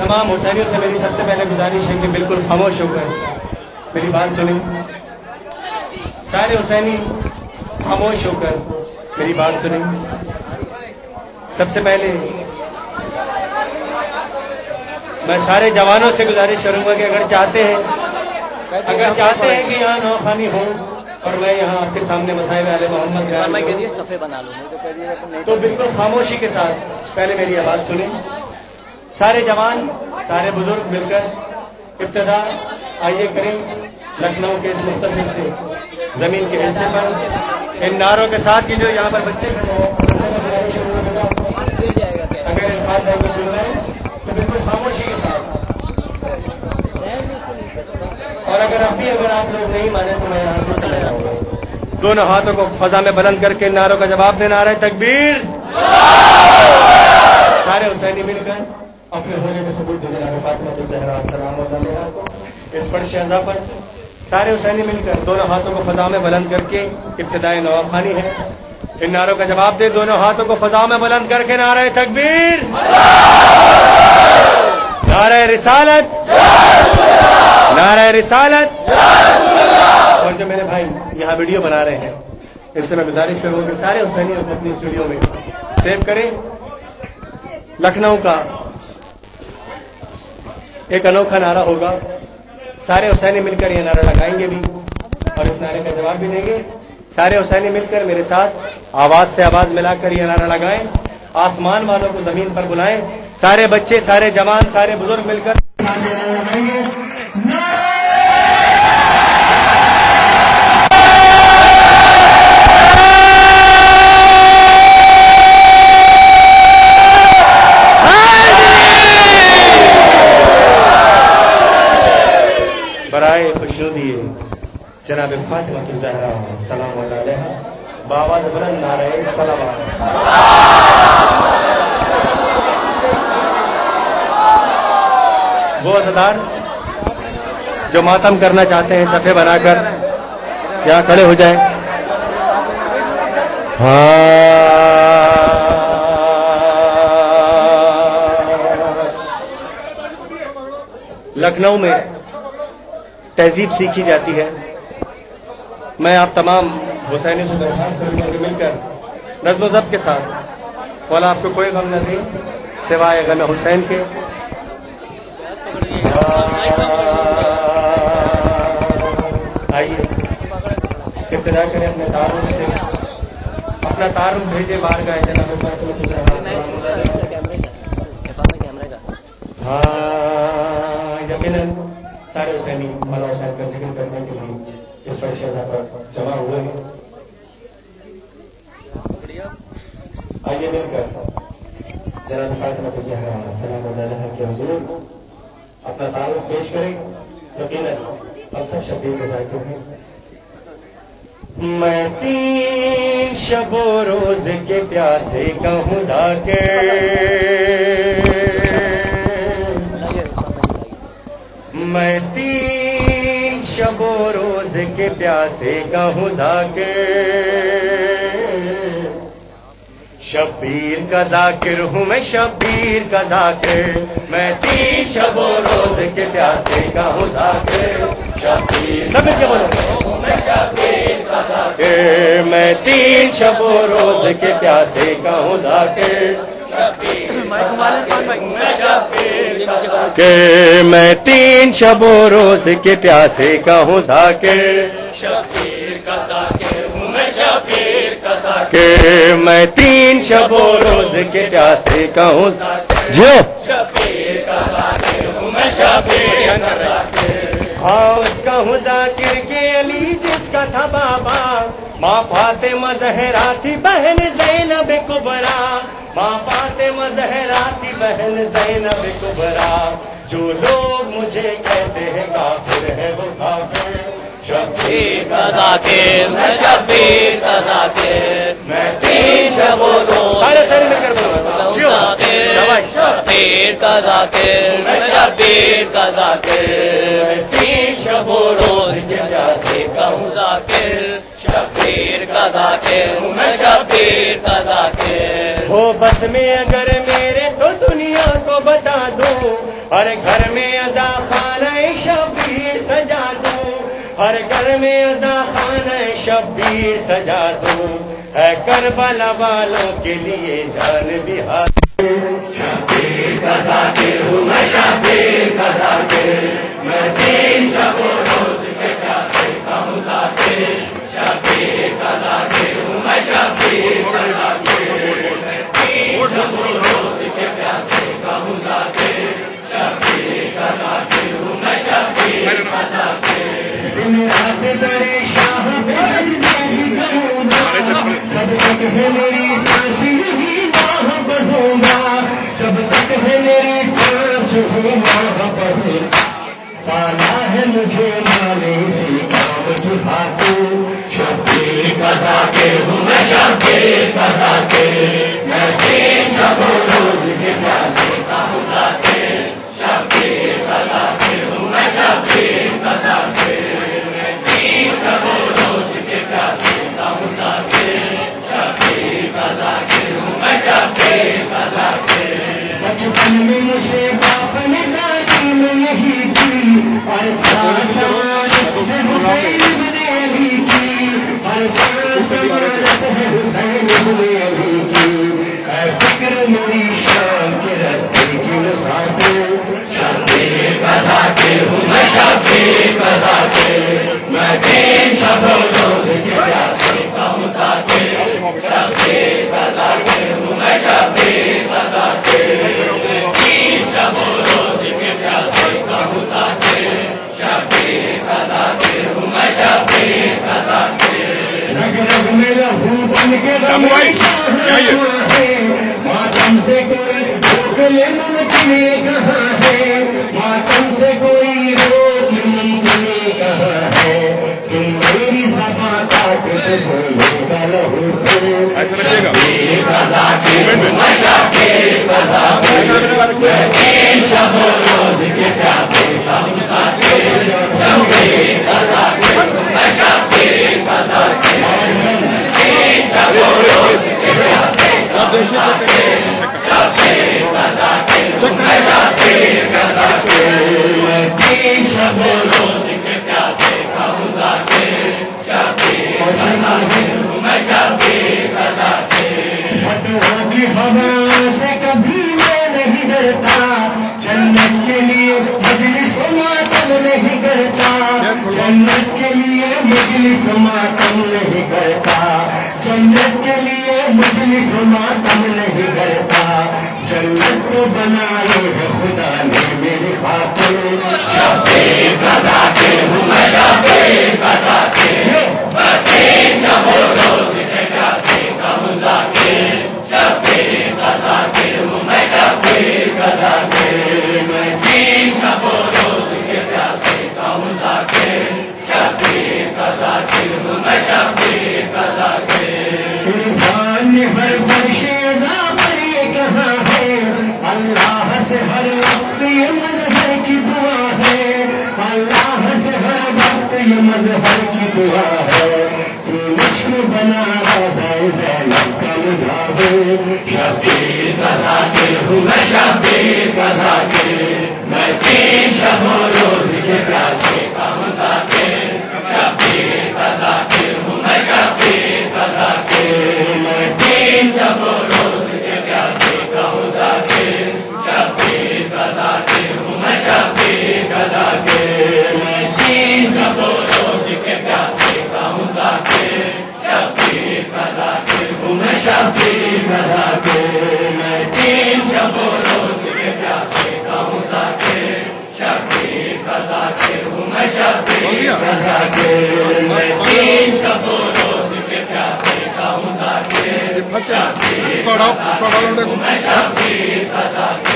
तमाम हुसैनियों से मेरी सबसे पहले गुजारिश है कि बिल्कुल खामोश होकर मेरी बात सुनें। सारे हुसैनी खामोश होकर मेरी बात सुनें। सबसे पहले मैं सारे जवानों से गुजारिश करूंगा कि अगर चाहते हैं कि यहाँ नौखानी हो और मैं यहाँ आपके सामने मसाइब आले मोहम्मद सफ़े बना लो तो बिल्कुल खामोशी के साथ पहले मेरी आवाज़ सुनें। सारे जवान सारे बुजुर्ग मिलकर इब्तिदा आइए करें लखनऊ के इस मुख्तसिर से जमीन के हिस्से पर इन नारों के साथ की जो यहाँ पर बच्चे खड़े हैं अगर इस बात को सुन रहे हैं तो बिल्कुल खामोशी के साथ और अगर आप लोग नहीं माने तो मैं यहाँ से चले जाऊंगा। दोनों हाथों को फजा में बुलंद करके नारों का जवाब देना रहा है तकबीर। सारे हुसैनी मिलकर अपने होने के सबूत देने इस पर शहजा पर सारे हुसैनी मिलकर दोनों हाथों को फजा में बुलंद करके इब्तिदाई नवाखानी है। इन नारों का जवाब दे। दोनों हाथों को फजा में बुलंद करके नारे तकबीर, नारे रिसालत, नारे रिसालत। और जो मेरे भाई यहाँ वीडियो बना रहे हैं इनसे मैं गुजारिश करूंगा कि सारे हुसैनी अपनी इस वीडियो में सेव करें। लखनऊ का एक अनोखा नारा होगा। सारे हुसैनी मिलकर ये नारा लगाएंगे भी और इस नारे का जवाब भी देंगे। सारे हुसैनी मिलकर मेरे साथ आवाज से आवाज मिलाकर ये नारा लगाएं। आसमान वालों को जमीन पर बुलाएं। सारे बच्चे, सारे जवान, सारे बुजुर्ग मिलकर बराए खुशनुदी जनाब फातिमा ज़हरा सलाम अलैहा बावाज़ बुलंद नारे सलावत। वो अज़ादार जो मातम करना चाहते हैं सफ़े बनाकर यहाँ खड़े हो जाएं। लखनऊ में तहजीब सीखी जाती है। मैं आप तमाम हुसैनी से दरख्वास्त करूंगा कि मिलकर नज़्म ज़ब्त के साथ मौला आपको कोई गम न दे सिवाय गम हुसैन के। आइए इब्तिदा करें अपने तारुफ से। अपना तारुफ भेजे बाहर का जनाब। हाँ यकीनन सारे हुसैनी मौला हुसैन का जिक्र करने के लिए इस पर शहजा पर जमा हुए हैं। आइए मिलकर जनाब फातिमा ज़हरा सलाम अलैहा के हुज़ूर अपना तारुफ पेश करें। यकीनन हम सब शबीर के ज़ाकिर हैं। मैं 3 शब रोज के प्यासे कहूँ ज़ाकिर, मैं 3 शब रोज के प्यासे कहूँ ज़ाकिर। शबीर का ज़ाकिर हूँ मैं, शबीर का ज़ाकिर। मैं 3 शब रोज के प्यासे कहूँ ज़ाकिर। शबीर के बोलो मैं शबीर का ज़ाकिर। मैं 3 शब रोज के प्यासे कहूँ ज़ाकिर। कि मैं 3 शब रोज के प्यासे कहूँ ज़ाकिर। शबीर का ज़ाकिर हूँ मैं, शबीर का ज़ाकिर। मैं 3 शब रोज के प्यासे कहूँ जो शबीर का ज़ाकिर हूँ मैं, शबीर का ज़ाकिर। हाँ उसका हूँ ज़ाकिर के अली जिसका था बाबा। माँ फातिमा ज़हरा थी बहन ज़ैनब कुबरा। माँ फातिमा ज़हरा थी बहन ज़ैनब कुबरा। जो लोग मुझे कहते हैं काफिर है वो काफिर। शबीर का ज़ाकिर मैं, शबीर का ज़ाकिर। मैं 3 शब रोज शबीर का ज़ाकिर मैं, शबीर का ज़ाकिर। 3 शब रोज के प्यासे कहूँ ज़ाकिर। शबीर का ज़ाकिर हूँ मैं, शबीर का ज़ाकिर। हो बस में अगर मेरे तो दुनिया को बता दूं ہر گھر میں ادا خانہ شبیر سجا دوں، ہر گھر میں ادا خانہ شبیر سجا دوں، ہے کربلا والوں کے لیے جان بھی حاضر۔ شبیر کا ذاکر ہوں میں، شبیر کا ذاکر، میں تین شب و روز کے پیاسے کا ہوں ذاکر، شبیر کا ذاکر ہوں میں، شبیر کا ذاکر، میں تین شب و روز کے پیاسے کا ہوں ذاکر، شبیر کا ذاکر ہوں میں، شبیر کا ذاکر۔ بڑے شاہ میری کروں گا، جب تک ہے میری سانس یہی راہ بڑھوں گا، جب تک ہے میری سانس یہی راہ بڑھوں گا، پانا ہے مجھے مالے سے کام کی باتوں، شبیر کا ذاکر ہوں میں، شبیر کا ذاکر، میں تین شب و روز کے پیاسے کا ہوں ذاکر، شبیر کا ذاکر ہوں میں، شبیر کا ذاکر، شب و روز کے پیاسے کا ہوں ذاکر، شبیر کا ذاکر ہوں میں، شبیر کا ذاکر۔ بچپن میں مجھے باپ نے تعلیم یہی کی، اور سانس امانت ہے حسین بن علی کی، اور سانس امانت ہے حسین بن علی کی، اے فکر میری شام کے راستے کی مسافر، شبیر کا ذاکر ہوں میں، شبیر کا ذاکر، میں تین شب و روز کے پیاسے کا ہوں ذاکر، شبیر کا ذاکر ہوں میں، شبیر کا ذاکر، تین شب و روز کے پیاسے کا ہوں ذاکر، شبیر کا ذاکر ہوں میں، شبیر کا ذاکر۔ رگ رگ میں لہو بن کے ماتم سے کوئی روک لے ممکن کہاں ہے، ماتم سے کوئی روک ممکن کہاں ہے، تم میری زباں کاٹ کے بولے گا لہو شبیر کا ذاکر ہوں میں، شبیر کا ذاکر، میں تین شب و روز کے پیاسے کا ہوں ذاکر، شبیر کا ذاکر ہوں میں، شبیر کا ذاکر، تین شب و روز کے پیاسے کا ہوں ذاکر، شبیر کا ذاکر ہوں میں، شبیر کا ذاکر، میں تین شب و روز کے پیاسے کا ہوں ذاکر، شبیر کا ذاکر ہوں میں، شبیر کا ذاکر۔ فتحوں کی ہواؤں سے کبھی میں نہیں ڈرتا، جنت کے لیے مجلس ماتم نہیں کرتا، جنت کے لیے مجلس ماتم نہیں کرتا، جنت کے لیے مجلس ماتم نہیں کرتا، جنت کو بنائے ہے خدا نے میری خاطر، شبیر کا ذاکر ہوں میں، شبیر کا ذاکر، میں تین شب و روز کے پیاسے کا ہوں ذاکر، شبیر کا ذاکر ہوں میں، شبیر کا ذاکر، میں تین شب و روز کے پیاسے کا ہوں ذاکر، شبیر کا ذاکر ہوں میں، شبیر کا ذاکر۔ عرفان ہر برشیدہ پر یہ کہاں ہے، اللہ سے ہر وقت یہ مظہر کی دعا ہے، اللہ سے ہر وقت یہ مظہر کی دعا ہے، تو لکشم بنا زینب کا مجاہد، شبیر کا ذاکر ہوں میں، شبیر کا ذاکر، میں تین شب و روز کے پیاسے کا ہوں ذاکر، شبیر کا ذاکر ہوں میں، شبیر کا ذاکر، میں تین شب و روز کے پیاسے کا ہوں ذاکر، شبیر کا ذاکر ہوں میں، شبیر کا ذاکر، میں تین شب و روز کے پیاسے کا ہوں ذاکر، شبیر کا ذاکر ہوں میں، شبیر کا ذاکر، میں تین شب و روز کے پیاسے کا ہوں ذاکر، شبیر کا ذاکر ہوں میں، شبیر کا ذاکر، میں تین شب و روز کے پیاسے کا ہوں ذاکر، شبیر کا ذاکر ہوں میں، شبیر کا ذاکر۔